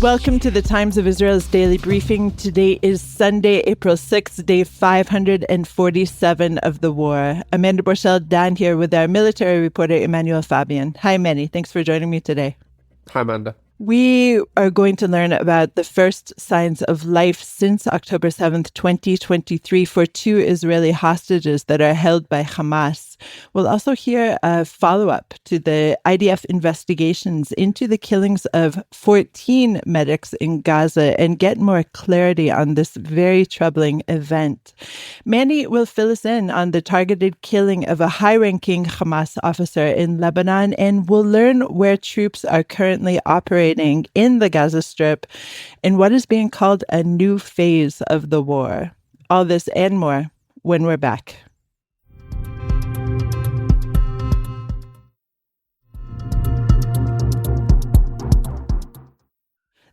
Welcome to the Times of Israel's daily briefing. Today is Sunday, April 6th, day 547 of the war. Amanda Borchell Dan here with our military reporter, Emmanuel Fabian. Hi, Manny. Thanks for joining me today. Hi, Amanda. We are going to learn about the first signs of life since October 7th, 2023 for two Israeli hostages that are held by Hamas. We'll also hear a follow-up to the IDF investigations into the killings of 14 medics in Gaza and get more clarity on this very troubling event. Manny will fill us in on the targeted killing of a high-ranking Hamas officer in Lebanon, and we'll learn where troops are currently operating in the Gaza Strip and what is being called a new phase of the war. All this and more when we're back.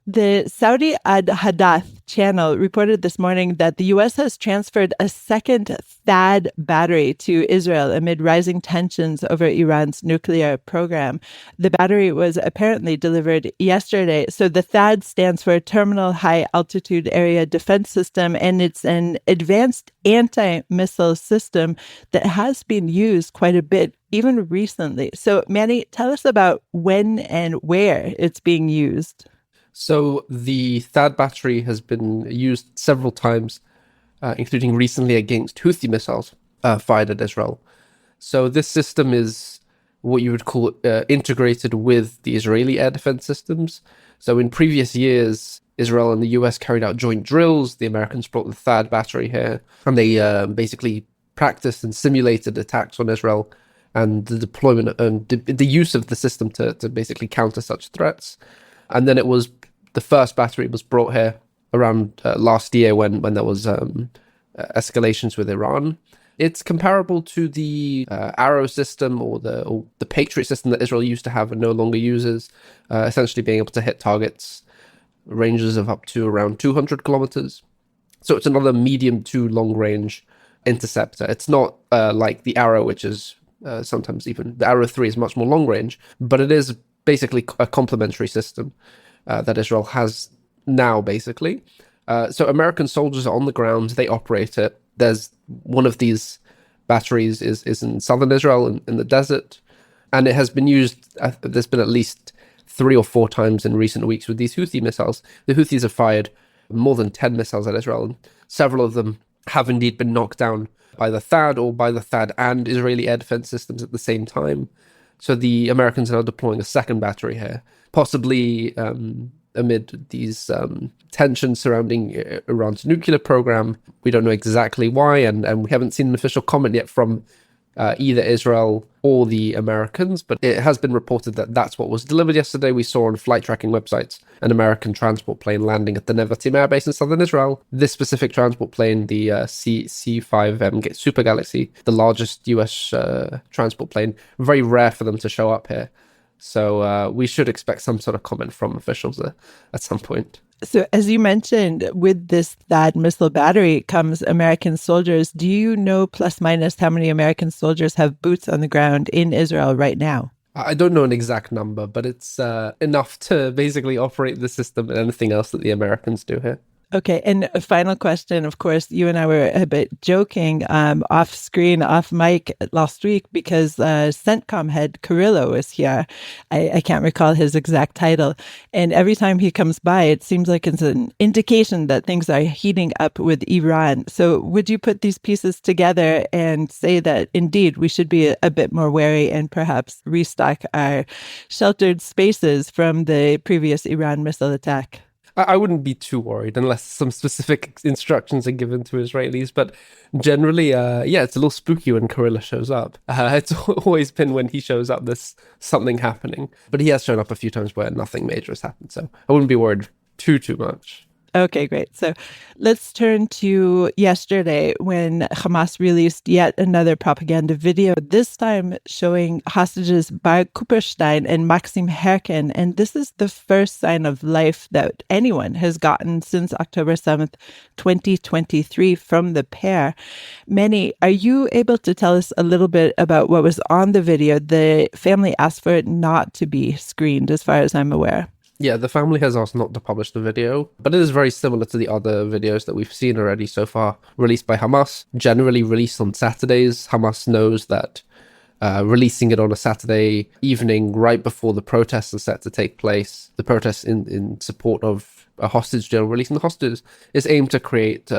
The Saudi Al-Hadath channel reported this morning that the U.S. has transferred a second THAAD battery to Israel amid rising tensions over Iran's nuclear program. The battery was apparently delivered yesterday. So the THAAD stands for Terminal High Altitude Area Defense System, and it's an advanced anti-missile system that has been used quite a bit, even recently. So, Manny, tell us about when and where it's being used. So the THAAD battery has been used several times, including recently against Houthi missiles fired at Israel. So this system is what you would call integrated with the Israeli air defense systems. So in previous years, Israel and the US carried out joint drills. The Americans brought the THAAD battery here, and they basically practiced and simulated attacks on Israel and the deployment and the use of the system to basically counter such threats. And then the first battery was brought here around last year when there was escalations with Iran. It's comparable to the Arrow system or the Patriot system that Israel used to have and no longer uses, essentially being able to hit targets ranges of up to around 200 kilometers. So it's another medium to long range interceptor. It's not like the Arrow, which is sometimes even the Arrow 3 is much more long range, but it is basically a complementary system that Israel has now, basically. So American soldiers are on the ground, they operate it. There's one of these batteries is in southern Israel in the desert, and it has been used, there's been at least 3 or 4 times in recent weeks with these Houthi missiles. The Houthis have fired more than 10 missiles at Israel, and several of them have indeed been knocked down by the THAAD or by the THAAD and Israeli air defense systems at the same time. So the Americans are now deploying a second battery here, possibly amid these tensions surrounding Iran's nuclear program. We don't know exactly why, and we haven't seen an official comment yet from either Israel or the Americans, but it has been reported that that's what was delivered yesterday. We saw on flight tracking websites an American transport plane landing at the Nevatim Air Base in southern Israel. This specific transport plane, the C-5M Super Galaxy, the largest US transport plane, very rare for them to show up here. So we should expect some sort of comment from officials at some point. So as you mentioned, with this THAAD missile battery comes American soldiers. Do you know plus minus how many American soldiers have boots on the ground in Israel right now? I don't know an exact number, but it's enough to basically operate the system and anything else that the Americans do here. Okay. And a final question, of course, you and I were a bit joking off screen, off mic last week because CENTCOM head Carrillo was here. I can't recall his exact title. And every time he comes by, it seems like it's an indication that things are heating up with Iran. So would you put these pieces together and say that indeed we should be a bit more wary and perhaps restock our sheltered spaces from the previous Iran missile attack? I wouldn't be too worried unless some specific instructions are given to Israelis. But generally, it's a little spooky when Carrillo shows up. It's always been when he shows up, there's something happening. But he has shown up a few times where nothing major has happened. So I wouldn't be worried too much. Okay, great. So let's turn to yesterday when Hamas released yet another propaganda video, this time showing hostages by Kupershtein and Maxim Herkin. And this is the first sign of life that anyone has gotten since October 7th, 2023 from the pair. Manny, are you able to tell us a little bit about what was on the video? The family asked for it not to be screened, as far as I'm aware. Yeah, the family has asked not to publish the video, but it is very similar to the other videos that we've seen already so far, released by Hamas, generally released on Saturdays. Hamas knows that releasing it on a Saturday evening right before the protests are set to take place, the protests in support of a hostage deal, releasing the hostages, is aimed to create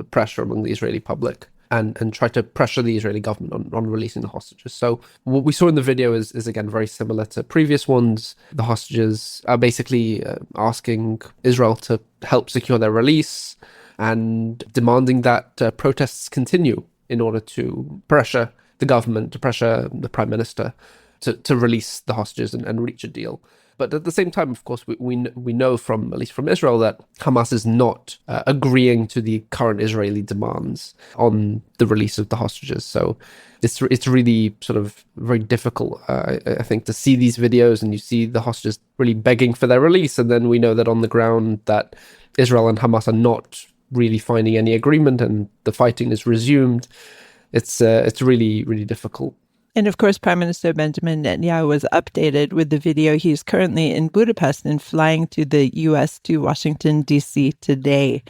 pressure among the Israeli public and try to pressure the Israeli government on releasing the hostages. So what we saw in the video is again very similar to previous ones. The hostages are basically asking Israel to help secure their release and demanding that protests continue in order to pressure the government, to pressure the prime minister to release the hostages and reach a deal. But at the same time, of course, we know from, at least from Israel, that Hamas is not agreeing to the current Israeli demands on the release of the hostages. So it's really sort of very difficult, I think, to see these videos and you see the hostages really begging for their release. And then we know that on the ground that Israel and Hamas are not really finding any agreement and the fighting is resumed. It's really, really difficult. And of course, Prime Minister Benjamin Netanyahu was updated with the video. He's currently in Budapest and flying to the U.S. to Washington, D.C. today.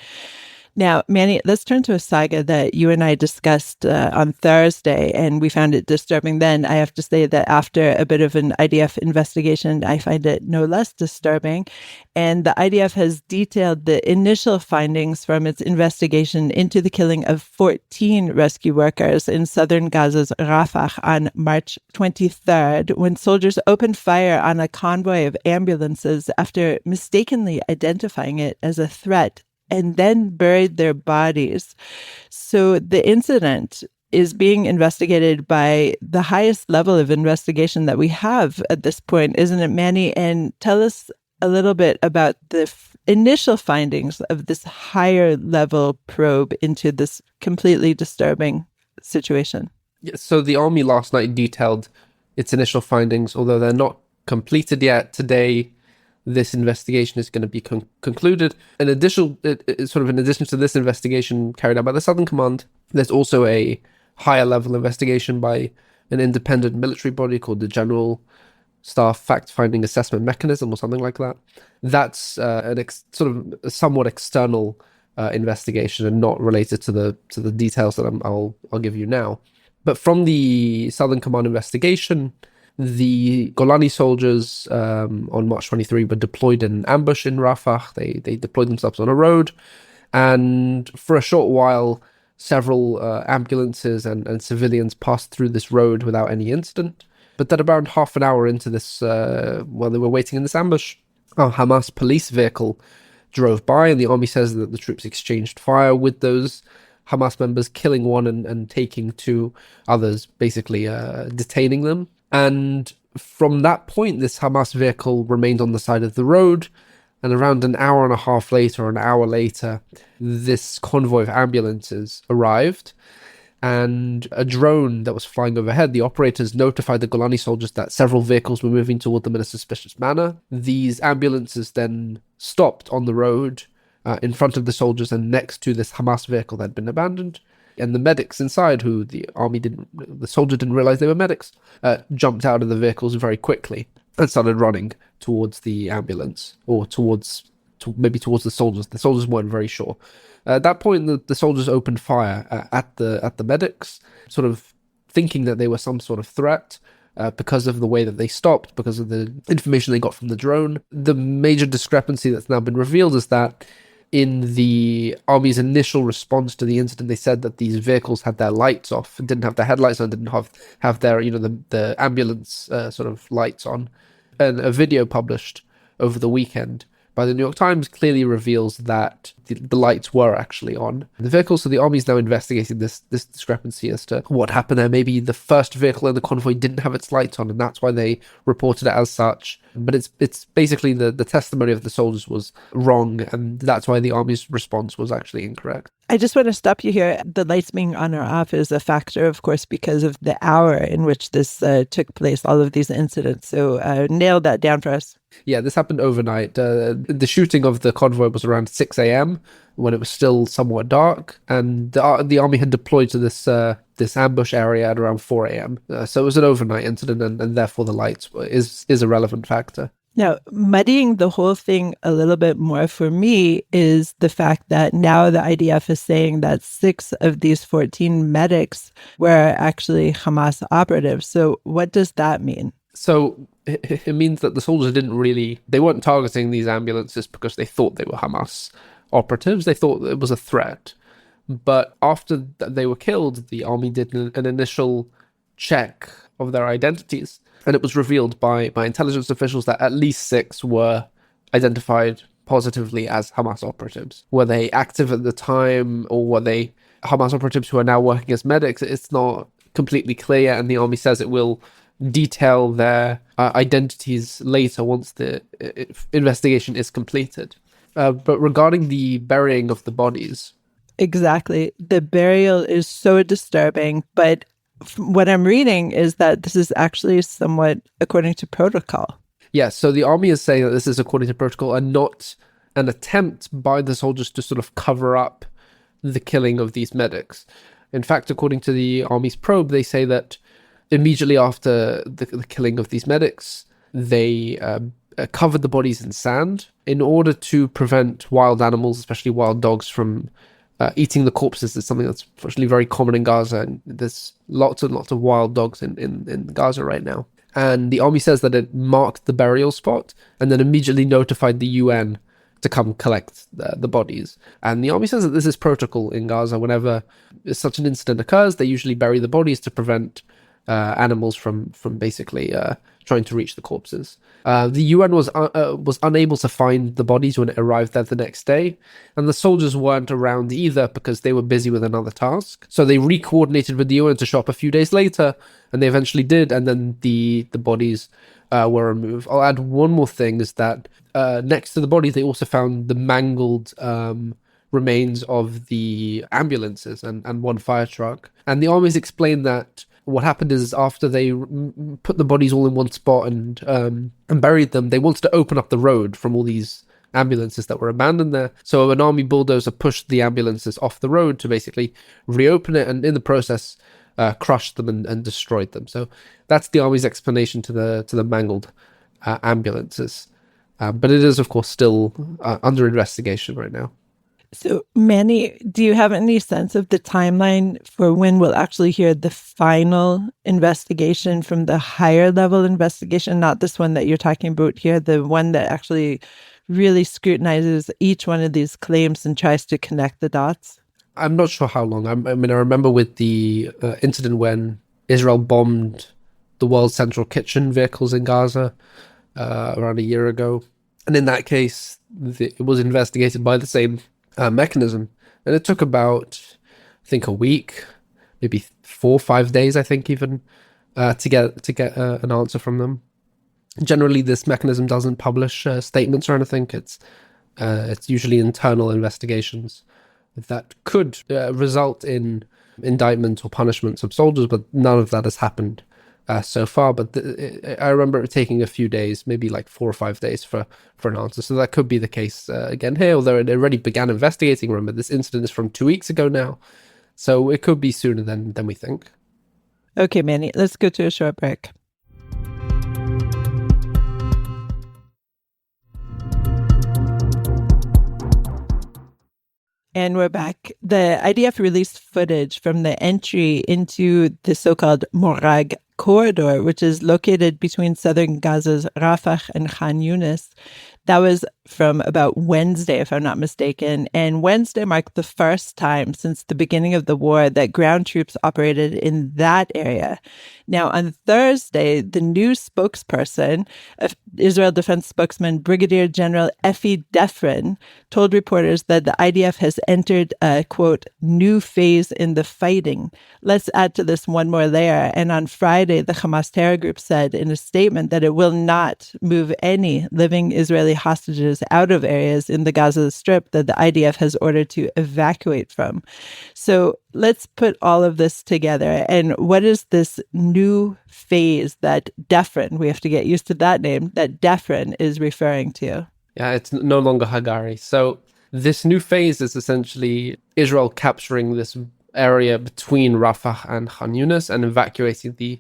Now, Manny, let's turn to a saga that you and I discussed on Thursday, and we found it disturbing then. I have to say that after a bit of an IDF investigation, I find it no less disturbing. And the IDF has detailed the initial findings from its investigation into the killing of 14 rescue workers in southern Gaza's Rafah on March 23rd, when soldiers opened fire on a convoy of ambulances after mistakenly identifying it as a threat, and then buried their bodies. So the incident is being investigated by the highest level of investigation that we have at this point, isn't it, Manny? And tell us a little bit about the initial findings of this higher level probe into this completely disturbing situation. Yeah, so the army last night detailed its initial findings, although they're not completed yet. Today, this investigation is going to be concluded. In addition to this investigation carried out by the Southern Command, there's also a higher level investigation by an independent military body called the General Staff Fact-Finding Assessment Mechanism or something like that. That's sort of a somewhat external investigation and not related to the details that I'll give you now. But from the Southern Command investigation, the Golani soldiers on March 23 were deployed in an ambush in Rafah. They deployed themselves on a road, and for a short while, several ambulances and civilians passed through this road without any incident. But then around half an hour into this, while they were waiting in this ambush, a Hamas police vehicle drove by, and the army says that the troops exchanged fire with those Hamas members, killing one and taking two others, basically detaining them. And from that point, this Hamas vehicle remained on the side of the road. And around an hour and a half later, or an hour later, this convoy of ambulances arrived. And a drone that was flying overhead, the operators notified the Golani soldiers that several vehicles were moving toward them in a suspicious manner. These ambulances then stopped on the road in front of the soldiers and next to this Hamas vehicle that had been abandoned. And the medics inside, who the soldier didn't realize they were medics, jumped out of the vehicles very quickly and started running towards the ambulance, or maybe towards the soldiers. The soldiers weren't very sure. At that point, the soldiers opened fire at the medics, sort of thinking that they were some sort of threat because of the way that they stopped, because of the information they got from the drone. The major discrepancy that's now been revealed is that in the army's initial response to the incident, they said that these vehicles had their lights off, didn't have their headlights on, didn't have their, the ambulance sort of lights on. And a video published over the weekend by the New York Times clearly reveals that the lights were actually on the vehicles. So the army is now investigating this discrepancy as to what happened there. Maybe the first vehicle in the convoy didn't have its lights on, and that's why they reported it as such. But it's basically the testimony of the soldiers was wrong, and that's why the army's response was actually incorrect. I just want to stop you here. The lights being on or off is a factor, of course, because of the hour in which this took place, all of these incidents. So nail that down for us. Yeah, this happened overnight. The shooting of the convoy was around 6 a.m. when it was still somewhat dark, and the army had deployed to this ambush area at around 4 a.m. So it was an overnight incident, and therefore the lights is a relevant factor. Now, muddying the whole thing a little bit more for me is the fact that now the IDF is saying that 6 of these 14 medics were actually Hamas operatives. So what does that mean? So it means that the soldiers they weren't targeting these ambulances because they thought they were Hamas operatives. They thought it was a threat. But after they were killed, the army did an initial check of their identities. And it was revealed by intelligence officials that at least 6 were identified positively as Hamas operatives. Were they active at the time, or were they Hamas operatives who are now working as medics? It's not completely clear, and the army says it will detail their identities later once the investigation is completed. But regarding the burying of the bodies... Exactly. The burial is so disturbing, but what I'm reading is that this is actually somewhat according to protocol. Yeah, so the army is saying that this is according to protocol and not an attempt by the soldiers to sort of cover up the killing of these medics. In fact, according to the army's probe, they say that immediately after the killing of these medics, they covered the bodies in sand in order to prevent wild animals, especially wild dogs, from eating the corpses. Is something that's fortunately very common in Gaza, and there's lots and lots of wild dogs in Gaza right now. And the army says that it marked the burial spot and then immediately notified the UN to come collect the bodies. And the army says that this is protocol in Gaza. Whenever such an incident occurs, they usually bury the bodies to prevent animals from basically trying to reach the corpses. The UN was unable to find the bodies when it arrived there the next day, and the soldiers weren't around either because they were busy with another task. So they re-coordinated with the UN to show up a few days later, and they eventually did, and then the bodies were removed. I'll add one more thing, is that next to the bodies, they also found the mangled remains of the ambulances and one fire truck. And the armies explained that what happened is after they put the bodies all in one spot and buried them, they wanted to open up the road from all these ambulances that were abandoned there. So an army bulldozer pushed the ambulances off the road to basically reopen it, and in the process crushed them and destroyed them. So that's the army's explanation to the mangled ambulances. But it is, of course, still under investigation right now. So, Manny, do you have any sense of the timeline for when we'll actually hear the final investigation from the higher level investigation, not this one that you're talking about here, the one that actually really scrutinizes each one of these claims and tries to connect the dots? I'm not sure how long. I remember with the incident when Israel bombed the World Central Kitchen vehicles in Gaza around a year ago. And in that case, it was investigated by the same mechanism, and it took about, I think, a week, maybe 4 or 5 days, I think, even to get an answer from them. Generally, this mechanism doesn't publish statements or anything. It's usually internal investigations that could result in indictment or punishments of soldiers, but none of that has happened so far. But I remember it taking a few days, maybe like 4 or 5 days for an answer. So that could be the case again here, although it already began investigating. Remember, this incident is from 2 weeks ago now. So it could be sooner than we think. Okay, Manny, let's go to a short break. And we're back. The IDF released footage from the entry into the so-called Morag corridor, which is located between southern Gaza's Rafah and Khan Yunis. That was from about Wednesday, if I'm not mistaken. And Wednesday marked the first time since the beginning of the war that ground troops operated in that area. Now, on Thursday, the new spokesperson, Israel Defense spokesman Brigadier General Efi Defrin, told reporters that the IDF has entered a, quote, new phase in the fighting. Let's add to this one more layer. And on Friday, the Hamas terror group said in a statement that it will not move any living Israeli hostages out of areas in the Gaza Strip that the IDF has ordered to evacuate from. So let's put all of this together. And what is this new phase that Defrin, we have to get used to that name, that Defrin is referring to? Yeah, it's no longer Hagari. So this new phase is essentially Israel capturing this area between Rafah and Khan Yunis and evacuating the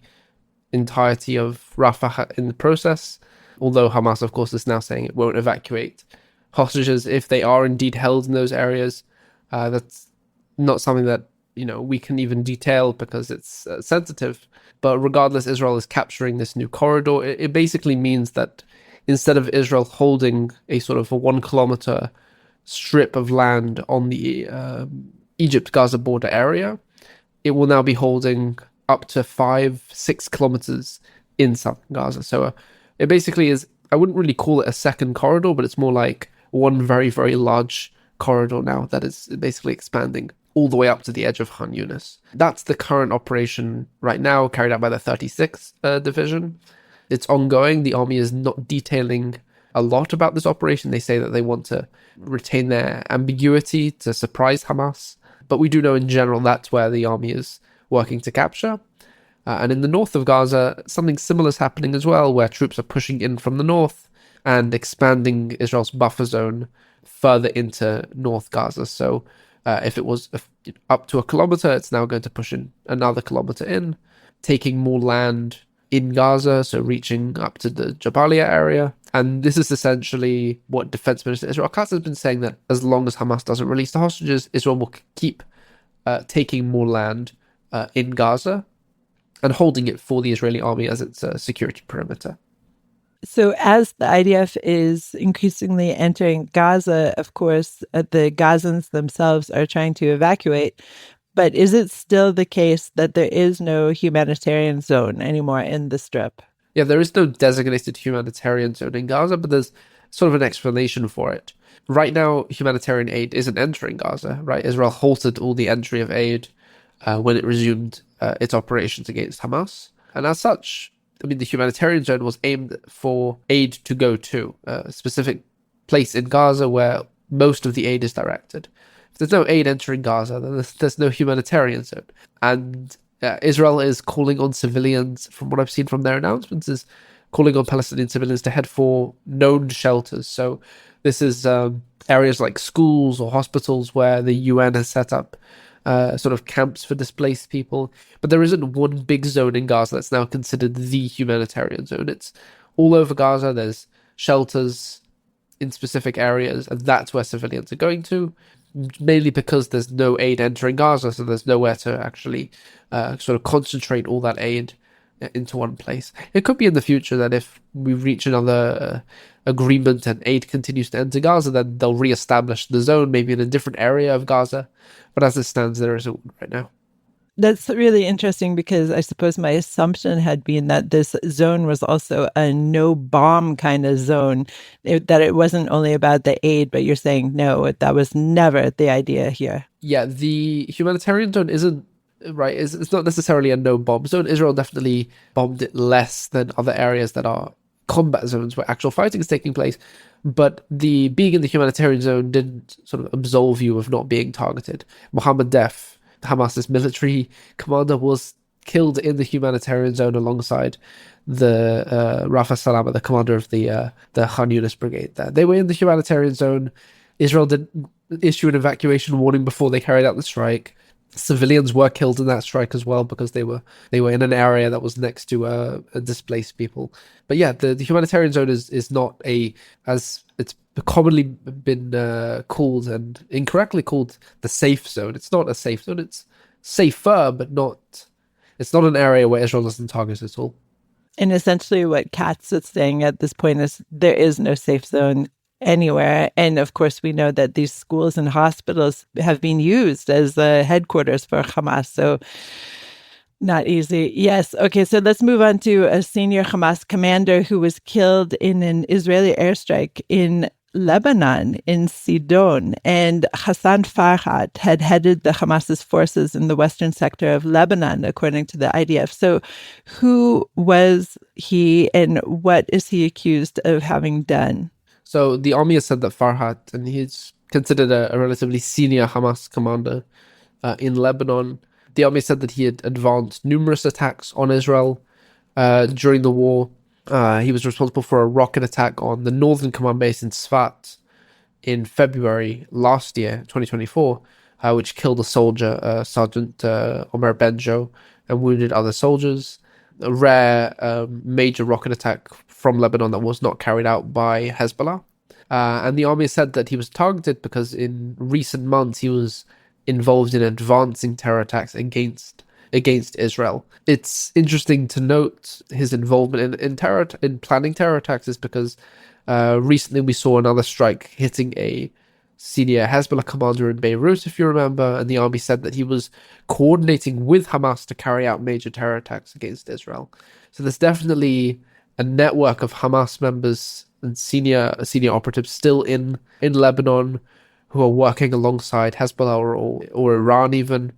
entirety of Rafah in the process. although Hamas, of course, is now saying it won't evacuate hostages if they are indeed held in those areas. That's not something that, we can even detail because it's sensitive. But regardless, Israel is capturing this new corridor. It basically means that instead of Israel holding a sort of a 1 kilometer strip of land on the Egypt-Gaza border area, it will now be holding up to 5-6 kilometers in southern Gaza. So it basically is, I wouldn't really call it a second corridor, but it's more like one very, very large corridor now that is basically expanding all the way up to the edge of Khan Yunis. That's the current operation right now, carried out by the 36th Division. It's ongoing. The army is not detailing a lot about this operation. They say that they want to retain their ambiguity to surprise Hamas. But we do know in general that's where the army is working to capture. And in the north of Gaza, something similar is happening as well, where troops are pushing in from the north and expanding Israel's buffer zone further into North Gaza. So if it was up to 1 kilometer, it's now going to push in another kilometer in, taking more land in Gaza, so reaching up to the Jabalia area. And this is essentially what Defense Minister Israel Katz has been saying, that as long as Hamas doesn't release the hostages, Israel will keep taking more land in Gaza and holding it for the Israeli army as its security perimeter. So as the IDF is increasingly entering Gaza, of course, the Gazans themselves are trying to evacuate. But is it still the case that there is no humanitarian zone anymore in the Strip? Yeah, there is no designated humanitarian zone in Gaza, but there's sort of an explanation for it. Right now, humanitarian aid isn't entering Gaza, right? Israel halted all the entry of aid when it resumed its operations against Hamas. And as such, the humanitarian zone was aimed for aid to go to a specific place in Gaza where most of the aid is directed. If there's no aid entering Gaza, then there's no humanitarian zone. And Israel is calling on civilians, from what I've seen from their announcements, is calling on Palestinian civilians to head for known shelters. So this is areas like schools or hospitals where the UN has set up sort of camps for displaced people. But there isn't one big zone in Gaza that's now considered the humanitarian zone. It's all over Gaza. There's shelters in specific areas, and that's where civilians are going to, mainly because there's no aid entering Gaza, so there's nowhere to actually sort of concentrate all that aid into one place. It could be in the future that if we reach another agreement and aid continues to enter Gaza, then they'll re-establish the zone, maybe in a different area of Gaza. But as it stands, there isn't one right now. That's really interesting, because I suppose my assumption had been that this zone was also a no-bomb kind of zone, that it wasn't only about the aid, but you're saying, no, that was never the idea here. Yeah, the humanitarian zone isn't, right, it's not necessarily a no-bomb zone. Israel definitely bombed it less than other areas that are combat zones where actual fighting is taking place. But the being in the humanitarian zone didn't sort of absolve you of not being targeted. Mohammed Def, Hamas's military commander, was killed in the humanitarian zone alongside the Rafah Salama, the commander of the Khan Yunis brigade there. They were in the humanitarian zone. Israel didn't issue an evacuation warning before they carried out the strike. Civilians were killed in that strike as well, because they were in an area that was next to displaced people. But yeah, the humanitarian zone is not as it's commonly been called, and incorrectly called, the safe zone. It's not a safe zone. It's safer, but it's not an area where Israel doesn't target at all. And essentially what Katz is saying at this point is there is no safe zone anywhere. And of course, we know that these schools and hospitals have been used as headquarters for Hamas. So not easy. Yes. Okay. So let's move on to a senior Hamas commander who was killed in an Israeli airstrike in Lebanon, in Sidon. And Hassan Farhat had headed the Hamas's forces in the western sector of Lebanon, according to the IDF. So who was he, and what is he accused of having done? So the army has said that Farhat, and he's considered a relatively senior Hamas commander in Lebanon. The army said that he had advanced numerous attacks on Israel during the war. He was responsible for a rocket attack on the northern command base in Sfat in February last year, 2024, which killed a soldier, Sergeant Omer Benjo, and wounded other soldiers. A rare major rocket attack from Lebanon that was not carried out by Hezbollah. And the army said that he was targeted because in recent months he was involved in advancing terror attacks against Israel. It's interesting to note his involvement in planning terror attacks is because recently we saw another strike hitting a senior Hezbollah commander in Beirut, if you remember, and the army said that he was coordinating with Hamas to carry out major terror attacks against Israel. So there's definitely a network of Hamas members and senior operatives still in Lebanon who are working alongside Hezbollah or Iran even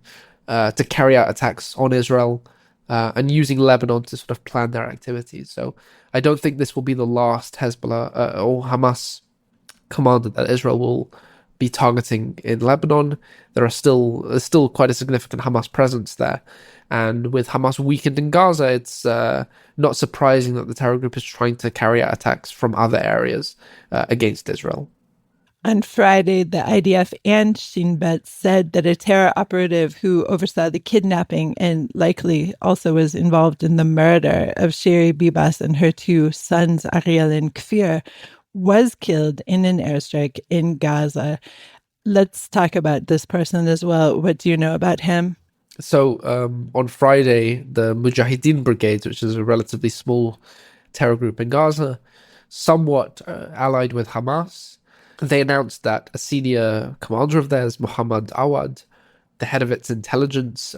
to carry out attacks on Israel and using Lebanon to sort of plan their activities. So I don't think this will be the last Hezbollah or Hamas commander that Israel will be targeting in Lebanon. There's still quite a significant Hamas presence there. And with Hamas weakened in Gaza, it's not surprising that the terror group is trying to carry out attacks from other areas against Israel. On Friday, the IDF and Shin Bet said that a terror operative who oversaw the kidnapping and likely also was involved in the murder of Shiri Bibas and her two sons, Ariel and Kfir, was killed in an airstrike in Gaza. Let's talk about this person as well. What do you know about him? So on Friday, the Mujahideen Brigades, which is a relatively small terror group in Gaza, somewhat allied with Hamas, they announced that a senior commander of theirs, Muhammad Awad, the head of its intelligence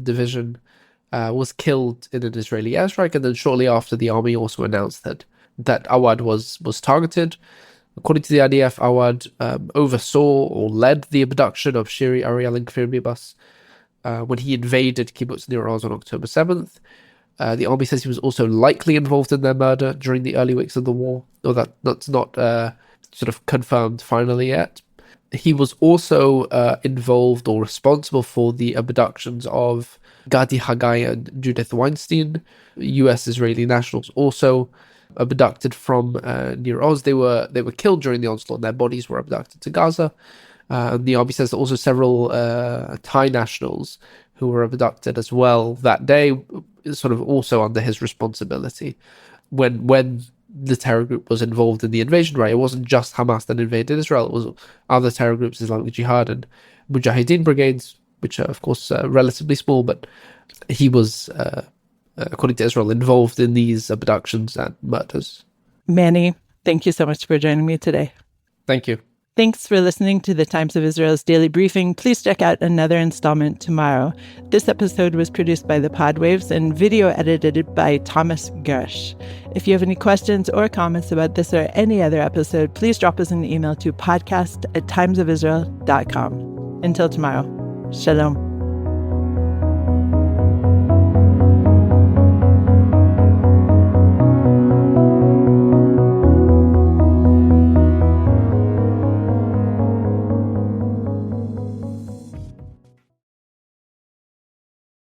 division, was killed in an Israeli airstrike. And then shortly after, the army also announced that Awad was targeted. According to the IDF, Awad oversaw or led the abduction of Shiri, Ariel, and Kfir Bibas when he invaded Kibbutz Nir Oz on October 7th. The army says he was also likely involved in their murder during the early weeks of the war, though that's not sort of confirmed finally yet. He was also involved or responsible for the abductions of Gadi Hagai and Judith Weinstein, US-Israeli nationals, also abducted from Nir Oz. They were killed during the onslaught. Their bodies were abducted to Gaza. And the army says that also several Thai nationals who were abducted as well that day, sort of also under his responsibility. When the terror group was involved in the invasion, right? It wasn't just Hamas that invaded Israel. It was other terror groups, Islamic Jihad and Mujahideen brigades, which are, of course, relatively small, but he was, according to Israel, involved in these abductions and murders. Manny, thank you so much for joining me today. Thank you. Thanks for listening to the Times of Israel's Daily Briefing. Please check out another installment tomorrow. This episode was produced by the Podwaves and video edited by Thomas Gersh. If you have any questions or comments about this or any other episode, please drop us an email to podcast@timesofisrael.com. Until tomorrow, shalom.